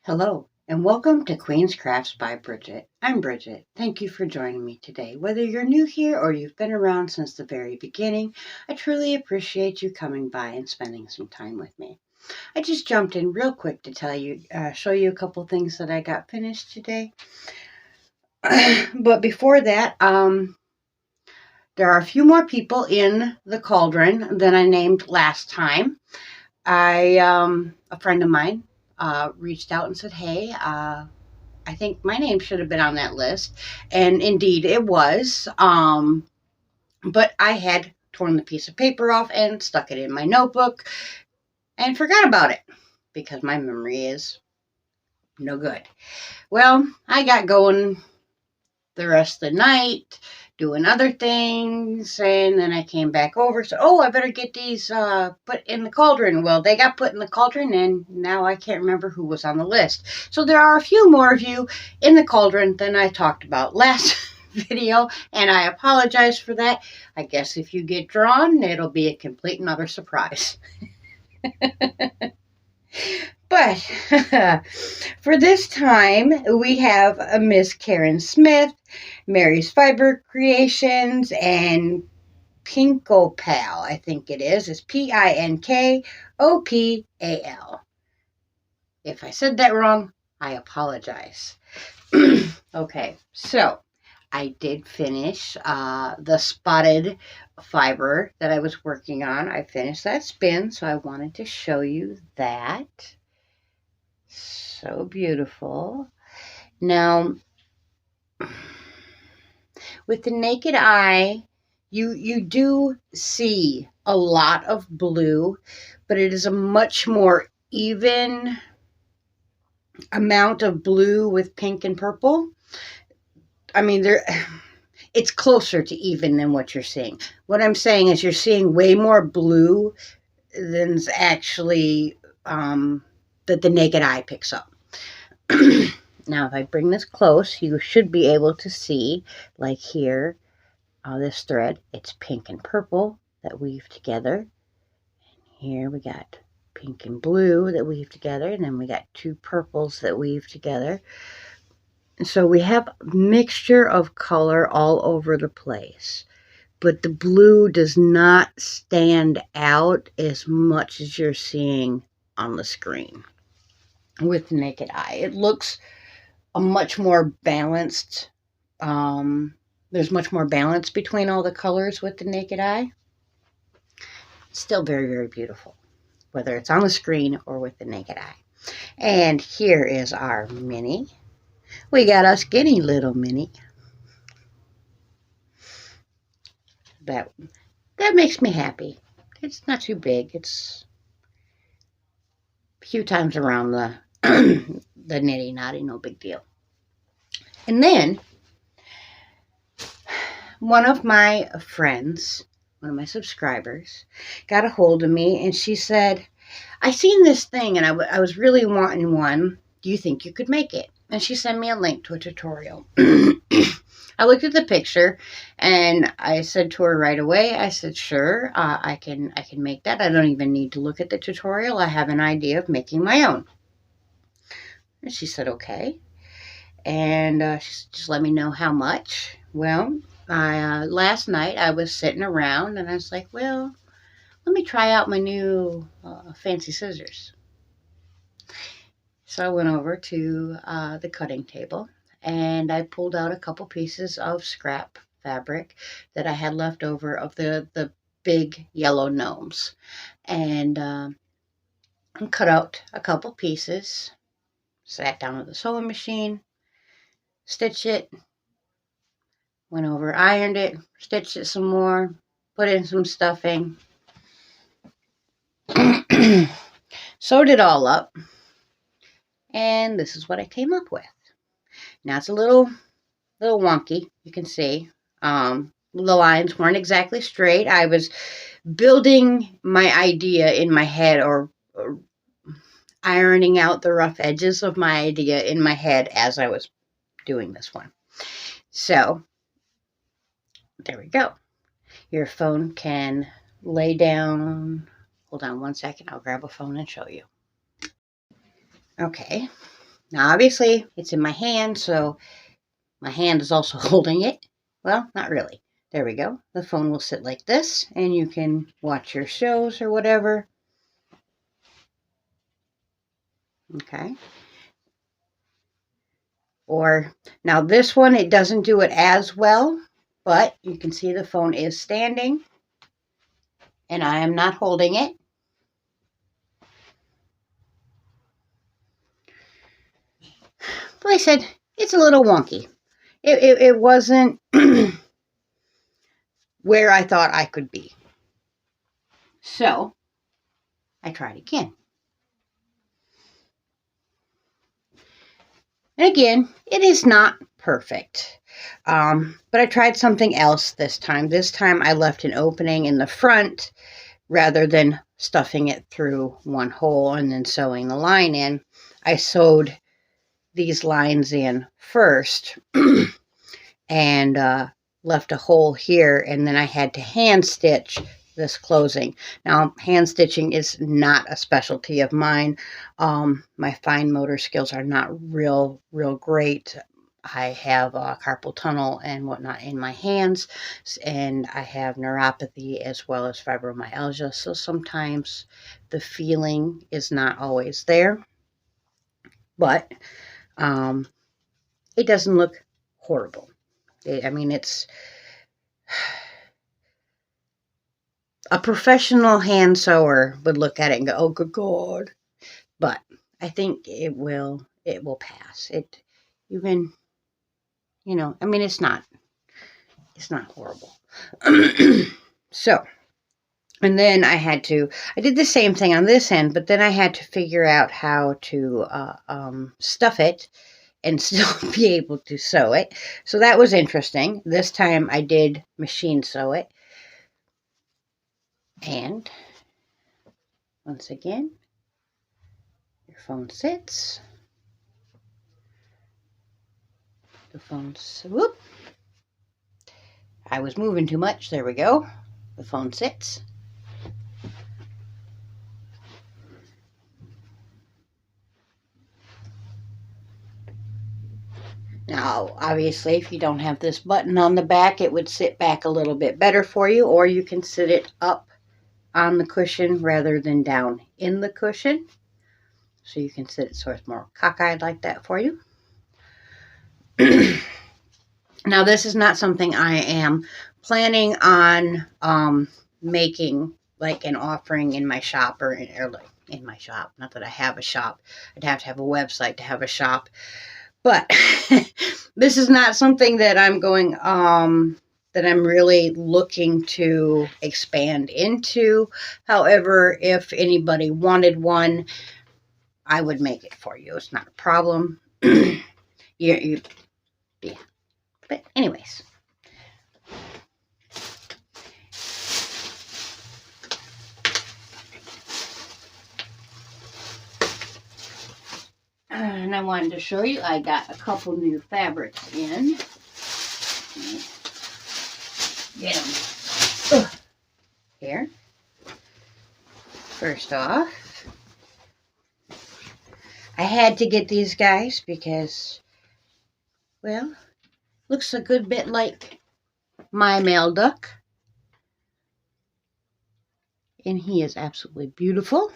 Hello, and welcome to Queen's Crafts by Bridget. I'm Bridget. Thank you for joining me today. Whether you're new here or you've been around since the very beginning, I truly appreciate you coming by and spending some time with me. I just jumped in real quick to show you a couple things that I got finished today. But before that, there are a few more people in the cauldron than I named last time. A friend of mine reached out and said, "Hey, I think my name should have been on that list." And indeed it was. But I had torn the piece of paper off and stuck it in my notebook and forgot about it because my memory is no good. Well, I got going the rest of the night doing other things, and then I came back over. So, I better get these put in the cauldron. Well, they got put in the cauldron, and now I can't remember who was on the list. So there are a few more of you in the cauldron than I talked about last video, and I apologize for that. I guess if you get drawn, it'll be a complete and utter surprise. But for this time, we have Miss Karen Smith, Mary's Fiber Creations, and Pinkopal, I think it is. It's Pinkopal. If I said that wrong, I apologize. Okay, so I did finish the spotted fiber that I was working on. I finished that spin, so I wanted to show you that. So beautiful. Now, with the naked eye, you do see a lot of blue, but it is a much more even amount of blue with pink and purple. I mean, it's closer to even than what you're seeing. What I'm saying is you're seeing way more blue than's actually that the naked eye picks up. Now, if I bring this close, you should be able to see, like here, this thread, it's pink and purple that weave together. And here we got pink and blue that weave together, and then we got two purples that weave together. And so we have a mixture of color all over the place, but the blue does not stand out as much as you're seeing on the screen with the naked eye. It looks a much more balanced. There's much more balance between all the colors with the naked eye. Still very, very beautiful, whether it's on the screen or with the naked eye. And here is our mini. We got a skinny little mini. That makes me happy. It's not too big. It's a few times around the the nitty knotty, no big deal. And then one of my friends, one of my subscribers, got a hold of me and she said, "I seen this thing and I was really wanting one. Do you think you could make it?" And she sent me a link to a tutorial. I looked at the picture and I said to her right away, I said, "Sure, I can make that. I don't even need to look at the tutorial. I have an idea of making my own." And she said, "Okay." And she just let me know how much. Well, last night I was sitting around and I was like, well, let me try out my new fancy scissors. So I went over to the cutting table and I pulled out a couple pieces of scrap fabric that I had left over of the big yellow gnomes, and cut out a couple pieces, sat down at the sewing machine, stitched it, went over, ironed it, stitched it some more, put in some stuffing, sewed it all up, and this is what I came up with. Now it's a little wonky, you can see. The lines weren't exactly straight. I was building my idea in my head, or ironing out the rough edges of my idea in my head as I was doing this one. So there we go. Your phone can lay down. Hold on one second. I'll grab a phone and show you. Okay. Now, obviously, it's in my hand, so my hand is also holding it. Well, not really. There we go. The phone will sit like this, and you can watch your shows or whatever. Okay. Or, now this one, it doesn't do it as well, but you can see the phone is standing, and I am not holding it. Like I said, it's a little wonky. It wasn't where I thought I could be. So, I tried again. And again, it is not perfect. But I tried something else this time. This time I left an opening in the front rather than stuffing it through one hole and then sewing the line in. I sewed these lines in first and left a hole here, and then I had to hand stitch this closing. Now, hand stitching is not a specialty of mine. My fine motor skills are not real great. I have carpal tunnel and whatnot in my hands, and I have neuropathy as well as fibromyalgia, so sometimes the feeling is not always there, but it doesn't look horrible. I mean, it's a professional hand sewer would look at it and go, "Oh, good God!" But I think it will pass. You can, I mean, it's not horrible. So, and then I did the same thing on this end, but then I had to figure out how to stuff it and still be able to sew it. So that was interesting. This time I did machine sew it. And once again, your phone sits. The phone's, whoop. I was moving too much. There we go. The phone sits. Now, obviously, if you don't have this button on the back, it would sit back a little bit better for you, or you can sit it up on the cushion rather than down in the cushion. So you can sit it so it's more cockeyed like that for you. Now, this is not something I am planning on making like an offering in my shop or in my shop. Not that I have a shop. I'd have to have a website to have a shop. But this is not something that I'm going, that I'm really looking to expand into. However, if anybody wanted one, I would make it for you. It's not a problem. Yeah. But anyways. And I wanted to show you, I got a couple new fabrics in. Get them. Here. First off, I had to get these guys because, well, looks a good bit like my male duck. And he is absolutely beautiful.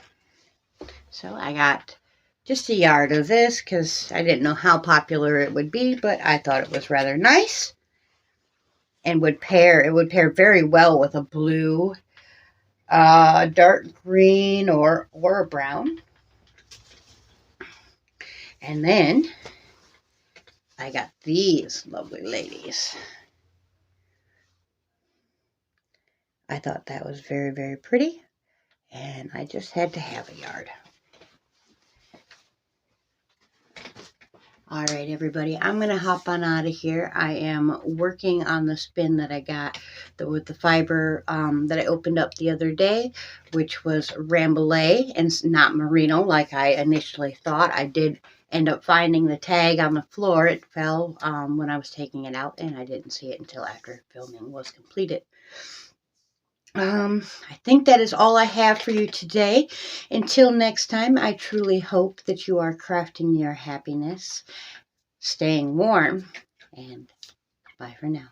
So I got just a yard of this because I didn't know how popular it would be, but I thought it was rather nice and would pair very well with a blue, dark green, or a brown. And then I got these lovely ladies. I thought that was very, very pretty, and I just had to have a yard. All right, everybody, I'm going to hop on out of here. I am working on the spin that I got with the fiber that I opened up the other day, which was Rambouillet and not merino like I initially thought. I did end up finding the tag on the floor. It fell when I was taking it out, and I didn't see it until after filming was completed. I think that is all I have for you today. Until next time, I truly hope that you are crafting your happiness, staying warm, and bye for now.